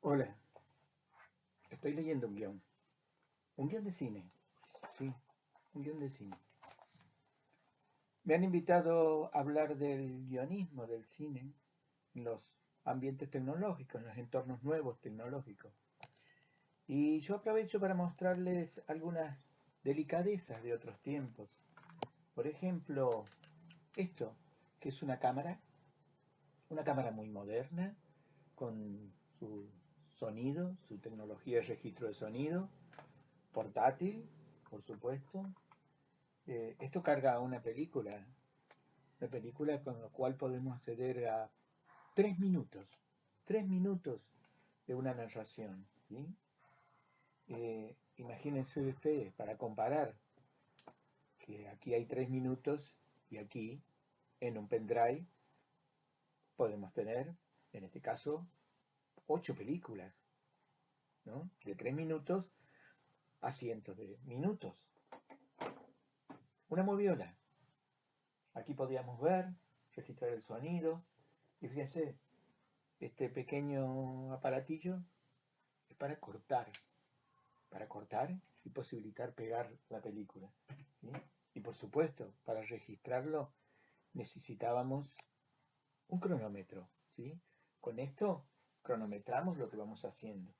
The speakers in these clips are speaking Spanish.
Hola, estoy leyendo un guión de cine, sí, un guión de cine. Me han invitado a hablar del guionismo del cine en los ambientes tecnológicos, en los entornos nuevos tecnológicos. Y yo aprovecho para mostrarles algunas delicadezas de otros tiempos. Por ejemplo, esto, que es una cámara muy moderna, con su sonido, su tecnología de registro de sonido, portátil, por supuesto. Esto carga una película con la cual podemos acceder a 3 minutos, 3 minutos de una narración. ¿Sí? Imagínense ustedes, para comparar, que aquí hay 3 minutos y aquí, en un pendrive, podemos tener, en este caso, 8 películas, ¿no? De 3 minutos a cientos de minutos. Una moviola. Aquí podíamos ver, registrar el sonido, y fíjense, este pequeño aparatillo es para cortar y posibilitar pegar la película. ¿Sí? Y por supuesto, para registrarlo necesitábamos un cronómetro. ¿Sí? Con esto cronometramos lo que vamos haciendo.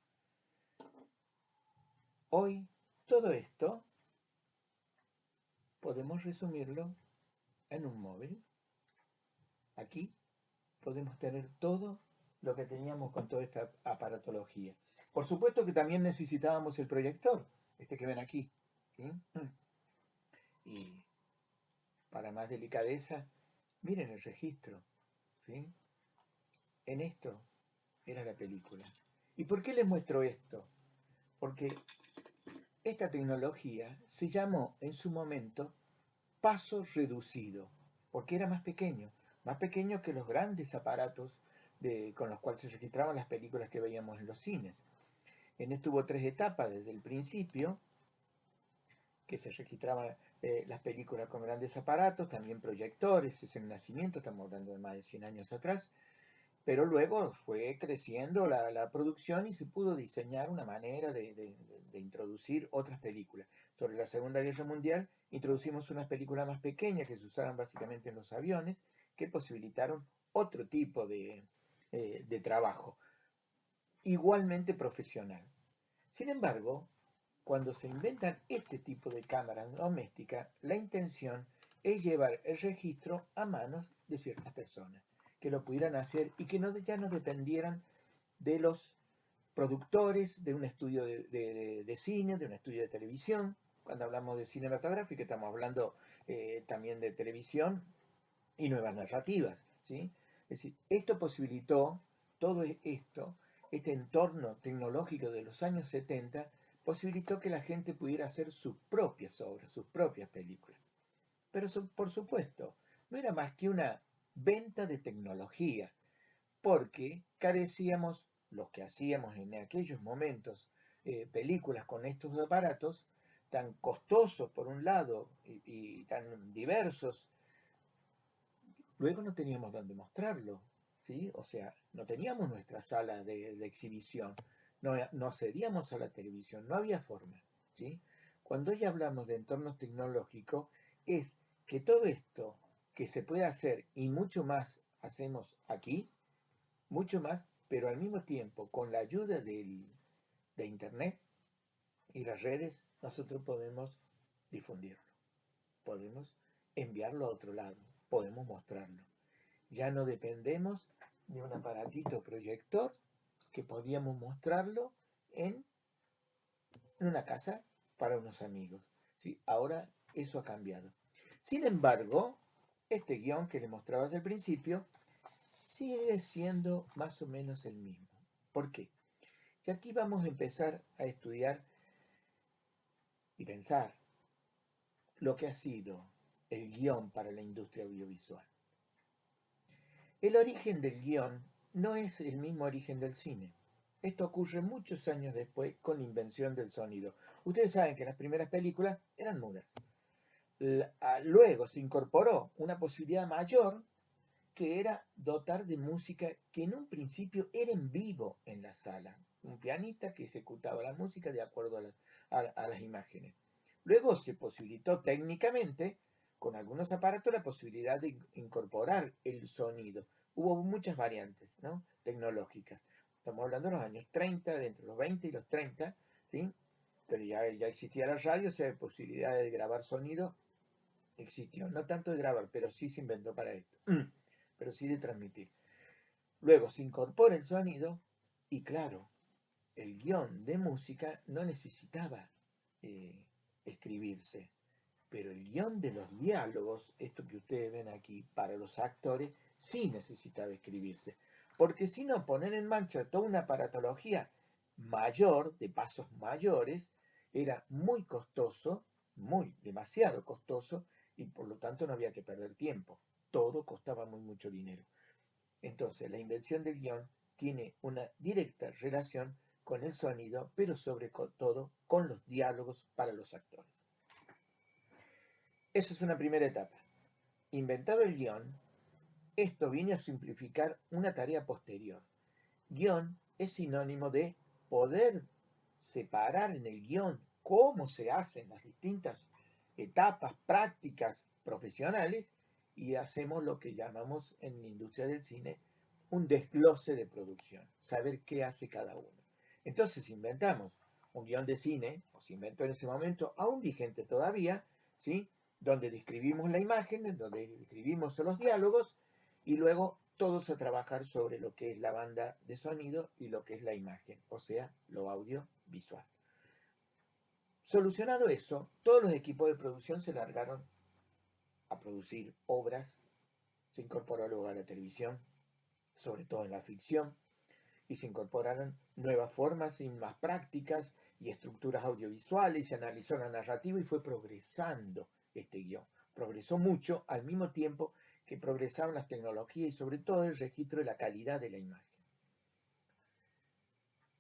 Hoy todo esto podemos resumirlo en un móvil. Aquí podemos tener todo lo que teníamos con toda esta aparatología. Por supuesto que también necesitábamos el proyector, este que ven aquí. ¿Sí? Y para más delicadeza, miren el registro. ¿Sí? En esto era la película. ¿Y por qué les muestro esto? Porque esta tecnología se llamó en su momento paso reducido, porque era más pequeño que los grandes aparatos con los cuales se registraban las películas que veíamos en los cines. En esto hubo 3 etapas desde el principio, que se registraban las películas con grandes aparatos, también proyectores, es el nacimiento, estamos hablando de más de 100 años atrás, pero luego fue creciendo la producción y se pudo diseñar una manera de introducir otras películas. Sobre la Segunda Guerra Mundial introducimos unas películas más pequeñas que se usaban básicamente en los aviones, que posibilitaron otro tipo de trabajo, igualmente profesional. Sin embargo, cuando se inventan este tipo de cámaras domésticas, la intención es llevar el registro a manos de ciertas personas que lo pudieran hacer y que ya no dependieran de los productores de un estudio de cine, de un estudio de televisión. Cuando hablamos de cinematográfico estamos hablando también de televisión y nuevas narrativas. ¿Sí? Es decir, esto posibilitó, todo esto, este entorno tecnológico de los años 70, posibilitó que la gente pudiera hacer sus propias obras, sus propias películas. Pero por supuesto, no era más que una venta de tecnología, porque carecíamos, los que hacíamos en aquellos momentos películas con estos aparatos, tan costosos por un lado y tan diversos. Luego no teníamos dónde mostrarlo, ¿sí? O sea, no teníamos nuestra sala de exhibición, no accedíamos a la televisión, no había forma, ¿sí? Cuando hoy hablamos de entornos tecnológicos, es que todo esto que se puede hacer y mucho más hacemos aquí, mucho más, pero al mismo tiempo, con la ayuda de Internet y las redes, nosotros podemos difundirlo, podemos enviarlo a otro lado, podemos mostrarlo. Ya no dependemos de un aparatito proyector que podíamos mostrarlo en una casa para unos amigos. ¿Sí? Ahora eso ha cambiado. Sin embargo, este guión que le mostrabas al principio sigue siendo más o menos el mismo. ¿Por qué? Que aquí vamos a empezar a estudiar y pensar lo que ha sido el guión para la industria audiovisual. El origen del guión no es el mismo origen del cine. Esto ocurre muchos años después con la invención del sonido. Ustedes saben que las primeras películas eran mudas. Luego se incorporó una posibilidad mayor que era dotar de música que en un principio era en vivo en la sala. Un pianista que ejecutaba la música de acuerdo a las imágenes. Luego se posibilitó técnicamente, con algunos aparatos, la posibilidad de incorporar el sonido. Hubo muchas variantes, ¿no?, tecnológicas. Estamos hablando de los años 30, de entre los 20 y los 30, ¿sí? Pero ya existía la radio, o sea, la posibilidad de grabar sonido existió. No tanto de grabar, pero sí se inventó para esto. Pero sí de transmitir. Luego se incorpora el sonido y claro, el guión de música no necesitaba escribirse, pero el guión de los diálogos, esto que ustedes ven aquí, para los actores, sí necesitaba escribirse, porque si no, poner en marcha toda una aparatología mayor, de pasos mayores, era muy costoso, demasiado costoso, y por lo tanto no había que perder tiempo. Todo costaba mucho dinero. Entonces, la invención del guión tiene una directa relación con el sonido, pero sobre todo con los diálogos para los actores. Esa es una primera etapa. Inventado el guión, esto viene a simplificar una tarea posterior. Guión es sinónimo de poder separar en el guión cómo se hacen las distintas etapas prácticas profesionales y hacemos lo que llamamos en la industria del cine un desglose de producción, saber qué hace cada uno. Entonces inventamos un guión de cine, o se inventó en ese momento, aún vigente todavía, ¿sí?, donde describimos la imagen, donde describimos los diálogos, y luego todos a trabajar sobre lo que es la banda de sonido y lo que es la imagen, o sea, lo audiovisual. Solucionado eso, todos los equipos de producción se largaron a producir obras, se incorporó luego a la televisión, sobre todo en la ficción, y se incorporaron nuevas formas y más prácticas y estructuras audiovisuales, se analizó la narrativa y fue progresando este guión. Progresó mucho al mismo tiempo que progresaban las tecnologías y sobre todo el registro de la calidad de la imagen.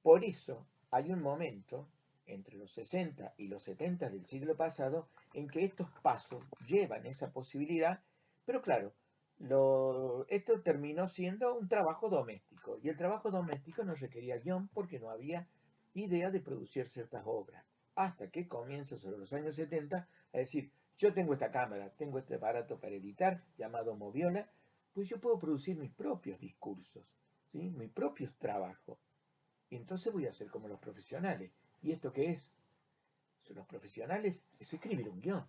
Por eso hay un momento entre los 60 y los 70 del siglo pasado en que estos pasos llevan esa posibilidad, pero claro, esto terminó siendo un trabajo doméstico, y el trabajo doméstico no requería guión porque no había idea de producir ciertas obras, hasta que comienza sobre los años 70 a decir, yo tengo esta cámara, tengo este aparato para editar llamado Moviola, pues yo puedo producir mis propios discursos, ¿sí?, mis propios trabajos, y entonces voy a ser como los profesionales. ¿Y esto qué es? Los profesionales es escribir un guión,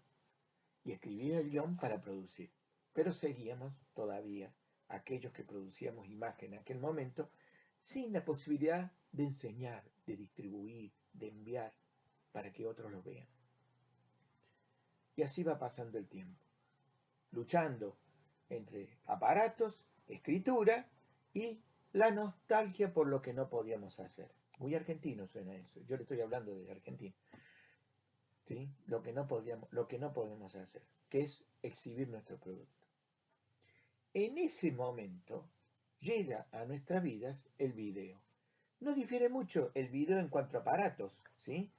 y escribir el guión para producir. Pero seguíamos todavía, aquellos que producíamos imagen en aquel momento, sin la posibilidad de enseñar, de distribuir, de enviar, para que otros lo vean. Y así va pasando el tiempo, luchando entre aparatos, escritura y la nostalgia por lo que no podíamos hacer. Muy argentino suena eso, yo le estoy hablando de Argentina. ¿Sí? Lo que no podemos hacer, que es exhibir nuestro producto. En ese momento llega a nuestras vidas el video. No difiere mucho el video en cuanto a aparatos, ¿sí?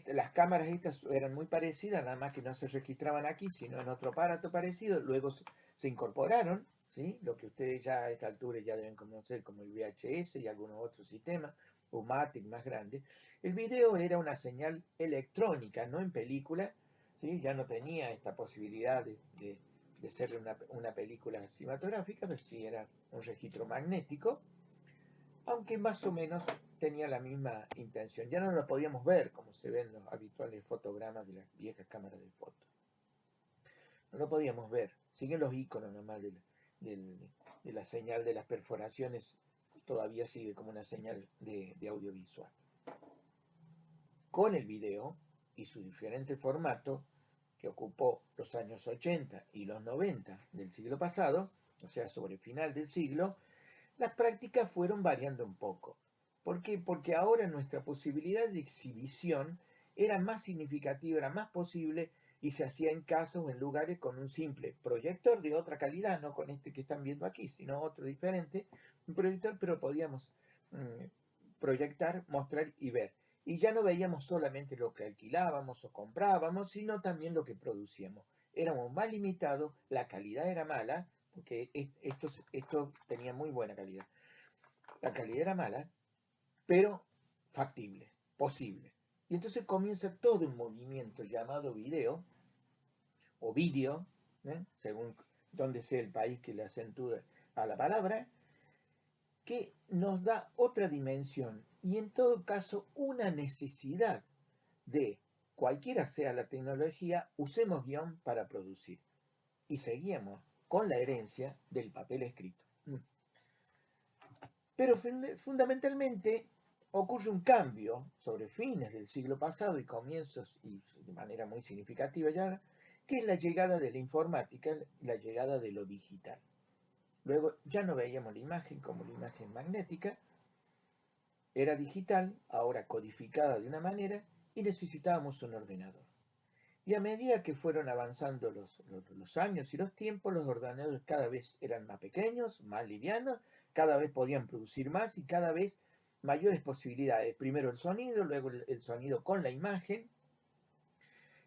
Las cámaras estas eran muy parecidas, nada más que no se registraban aquí, sino en otro aparato parecido. Luego se incorporaron, ¿sí?, lo que ustedes ya a esta altura ya deben conocer como el VHS y algunos otros sistemas, Umatic más grande. El video era una señal electrónica, no en película, ¿sí? Ya no tenía esta posibilidad de ser una película cinematográfica, pero sí era un registro magnético, aunque más o menos tenía la misma intención. Ya no lo podíamos ver como se ven los habituales fotogramas de las viejas cámaras de foto. No lo podíamos ver. Siguen los iconos nomás de la señal de las perforaciones, todavía sigue como una señal de audiovisual. Con el video y su diferente formato, que ocupó los años 80 y los 90 del siglo pasado, o sea, sobre el final del siglo, las prácticas fueron variando un poco. ¿Por qué? Porque ahora nuestra posibilidad de exhibición era más significativa, era más posible, y se hacía en casos o en lugares con un simple proyector de otra calidad, no con este que están viendo aquí, sino otro diferente, un proyector, pero podíamos proyectar, mostrar y ver. Y ya no veíamos solamente lo que alquilábamos o comprábamos, sino también lo que producíamos. Éramos más limitados, la calidad era mala, porque esto tenía muy buena calidad. La calidad era mala, pero factible, posible. Y entonces comienza todo un movimiento llamado video, o vídeo, según donde sea el país que le acentúe a la palabra, que nos da otra dimensión y en todo caso una necesidad de, cualquiera sea la tecnología, usemos guión para producir. Y seguimos con la herencia del papel escrito. Pero fundamentalmente ocurre un cambio sobre fines del siglo pasado y comienzos, y de manera muy significativa ya, que es la llegada de la informática, la llegada de lo digital. Luego ya no veíamos la imagen como la imagen magnética, era digital, ahora codificada de una manera, y necesitábamos un ordenador. Y a medida que fueron avanzando los años y los tiempos, los ordenadores cada vez eran más pequeños, más livianos, cada vez podían producir más y cada vez mayores posibilidades. Primero el sonido, luego el sonido con la imagen.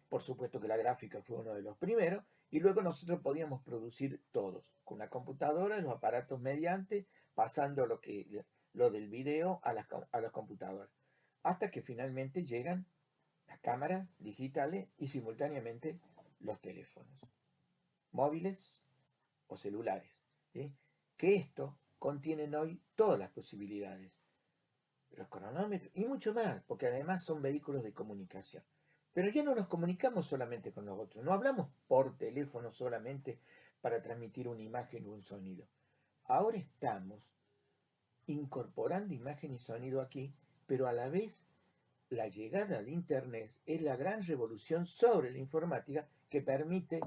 Por supuesto que la gráfica fue uno de los primeros. Y luego nosotros podíamos producir todos, con la computadora, los aparatos mediante, pasando lo del video a las computadoras. Hasta que finalmente llegan las cámaras digitales y simultáneamente los teléfonos, móviles o celulares, ¿sí? Que esto contienen hoy todas las posibilidades, los cronómetros y mucho más, porque además son vehículos de comunicación. Pero ya no nos comunicamos solamente con los otros, no hablamos por teléfono solamente para transmitir una imagen o un sonido. Ahora estamos incorporando imagen y sonido aquí, pero a la vez la llegada de Internet es la gran revolución sobre la informática que permite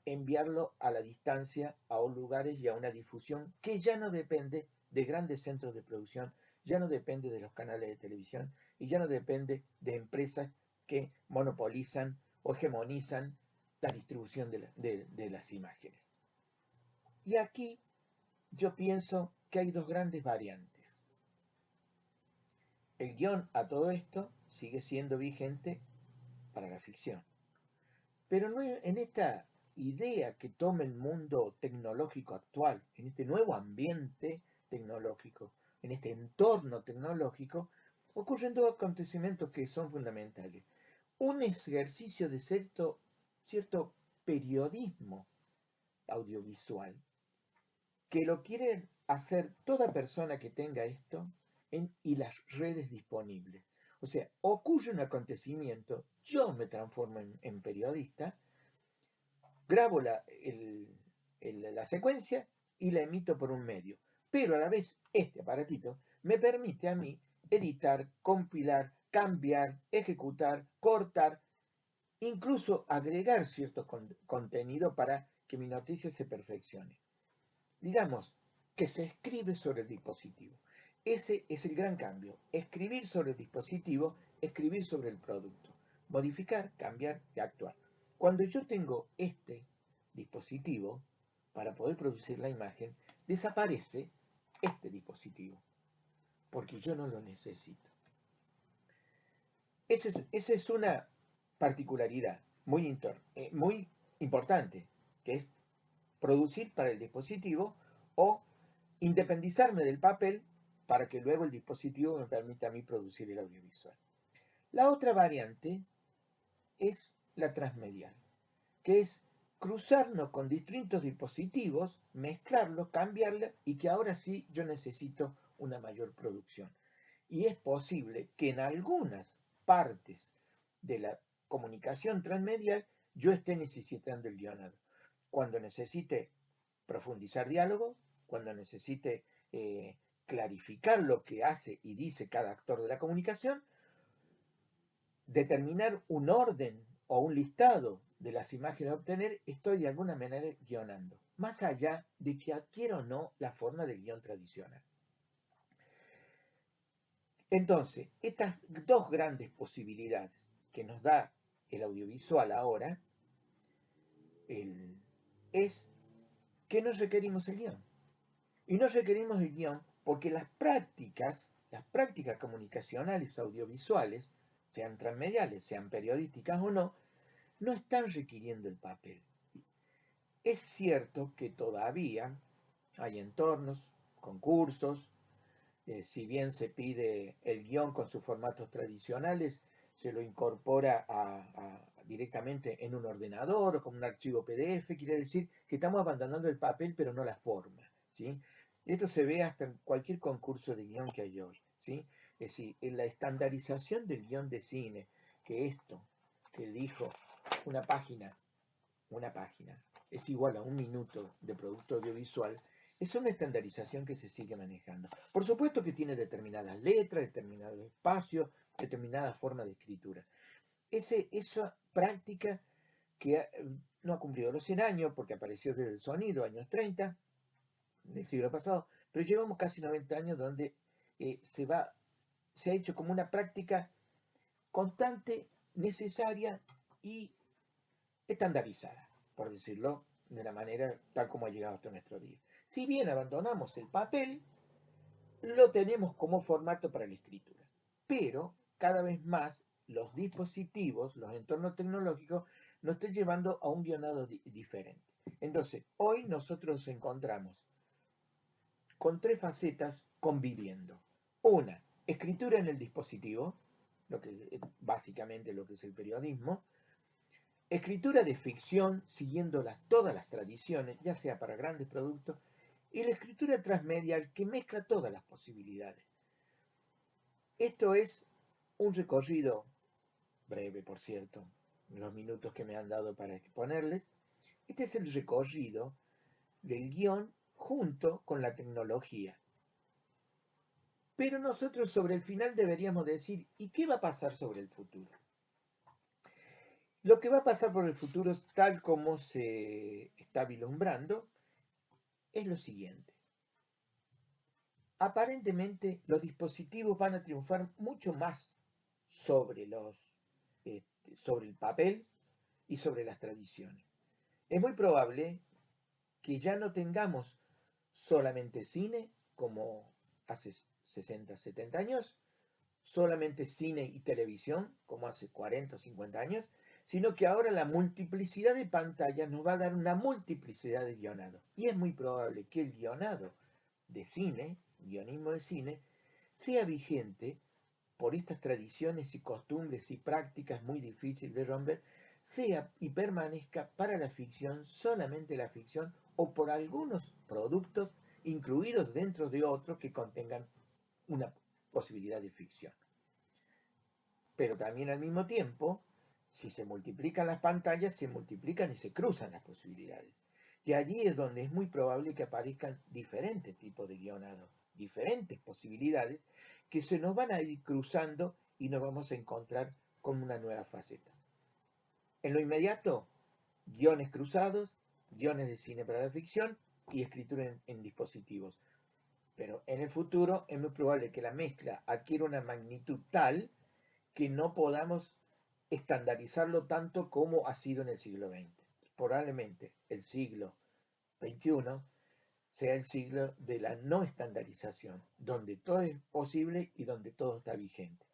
enviarlo a la distancia a lugares y a una difusión que ya no depende de grandes centros de producción, ya no depende de los canales de televisión y ya no depende de empresas que monopolizan o hegemonizan la distribución de las imágenes. Y aquí yo pienso que hay dos grandes variantes. El guión a todo esto sigue siendo vigente para la ficción. Pero no en esta idea que toma el mundo tecnológico actual, en este nuevo ambiente tecnológico, en este entorno tecnológico, ocurren dos acontecimientos que son fundamentales. Un ejercicio de cierto periodismo audiovisual, que lo quiere hacer toda persona que tenga esto y las redes disponibles. O sea, ocurre un acontecimiento, yo me transformo en periodista, grabo la secuencia y la emito por un medio. Pero a la vez, este aparatito me permite a mí editar, compilar, cambiar, ejecutar, cortar, incluso agregar cierto contenido para que mi noticia se perfeccione. Digamos que se escribe sobre el dispositivo. Ese es el gran cambio. Escribir sobre el dispositivo, escribir sobre el producto. Modificar, cambiar y actuar. Cuando yo tengo este dispositivo, para poder producir la imagen, desaparece este dispositivo, porque yo no lo necesito. Esa es una particularidad muy importante, que es producir para el dispositivo o independizarme del papel para que luego el dispositivo me permita a mí producir el audiovisual. La otra variante es la transmedial, que es cruzarnos con distintos dispositivos, mezclarlos, cambiarlos y que ahora sí yo necesito una mayor producción. Y es posible que en algunas partes de la comunicación transmedial yo esté necesitando el guionado. Cuando necesite profundizar diálogos, cuando necesite clarificar lo que hace y dice cada actor de la comunicación, determinar un orden o un listado de las imágenes a obtener, estoy de alguna manera guionando, más allá de que adquiera o no la forma del guión tradicional. Entonces, estas dos grandes posibilidades que nos da el audiovisual ahora es que no requerimos el guión. Y no requerimos el guión porque las prácticas comunicacionales audiovisuales, sean transmediales, sean periodísticas o no, no están requiriendo el papel. Es cierto que todavía hay entornos, concursos, si bien se pide el guión con sus formatos tradicionales, se lo incorpora directamente en un ordenador o como un archivo PDF, quiere decir que estamos abandonando el papel pero no la forma, ¿sí? Esto se ve hasta en cualquier concurso de guión que hay hoy, ¿sí? Es decir, en la estandarización del guión de cine, que esto que dijo una página, una página, es igual a un minuto de producto audiovisual, es una estandarización que se sigue manejando. Por supuesto que tiene determinadas letras, determinados espacios, determinada forma de escritura. Esa práctica que no ha cumplido los 100 años, porque apareció desde el sonido, años 30 del siglo pasado, pero llevamos casi 90 años donde se ha hecho como una práctica constante, necesaria y estandarizada, por decirlo de la manera tal como ha llegado hasta nuestro día. Si bien abandonamos el papel, lo tenemos como formato para la escritura. Pero cada vez más los dispositivos, los entornos tecnológicos, nos están llevando a un guionado diferente. Entonces, hoy nosotros nos encontramos con tres facetas conviviendo. Una, escritura en el dispositivo, lo que básicamente lo que es el periodismo. Escritura de ficción, siguiendo todas las tradiciones, ya sea para grandes productos, y la escritura transmedial que mezcla todas las posibilidades. Esto es un recorrido, breve por cierto, los minutos que me han dado para exponerles. Este es el recorrido del guión junto con la tecnología. Pero nosotros sobre el final deberíamos decir, ¿y qué va a pasar sobre el futuro? Lo que va a pasar por el futuro, tal como se está vislumbrando, es lo siguiente. Aparentemente los dispositivos van a triunfar mucho más sobre sobre el papel y sobre las tradiciones. Es muy probable que ya no tengamos solamente cine como hace 60, 70 años, solamente cine y televisión como hace 40 o 50 años, sino que ahora la multiplicidad de pantallas nos va a dar una multiplicidad de guionados. Y es muy probable que el guionado de cine, guionismo de cine, sea vigente por estas tradiciones y costumbres y prácticas muy difíciles de romper, sea y permanezca para la ficción, solamente la ficción, o por algunos productos incluidos dentro de otros que contengan una posibilidad de ficción. Pero también al mismo tiempo, si se multiplican las pantallas, se multiplican y se cruzan las posibilidades. Y allí es donde es muy probable que aparezcan diferentes tipos de guionados, diferentes posibilidades que se nos van a ir cruzando y nos vamos a encontrar con una nueva faceta. En lo inmediato, guiones cruzados, guiones de cine para la ficción y escritura en dispositivos. Pero en el futuro es muy probable que la mezcla adquiera una magnitud tal que no podamos estandarizarlo tanto como ha sido en el siglo XX. Probablemente el siglo XXI sea el siglo de la no estandarización, donde todo es posible y donde todo está vigente.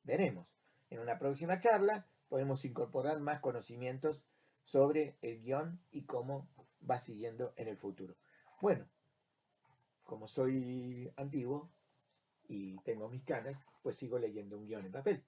Veremos. En una próxima charla podemos incorporar más conocimientos sobre el guión y cómo va siguiendo en el futuro. Bueno, como soy antiguo y tengo mis canas, pues sigo leyendo un guión en papel.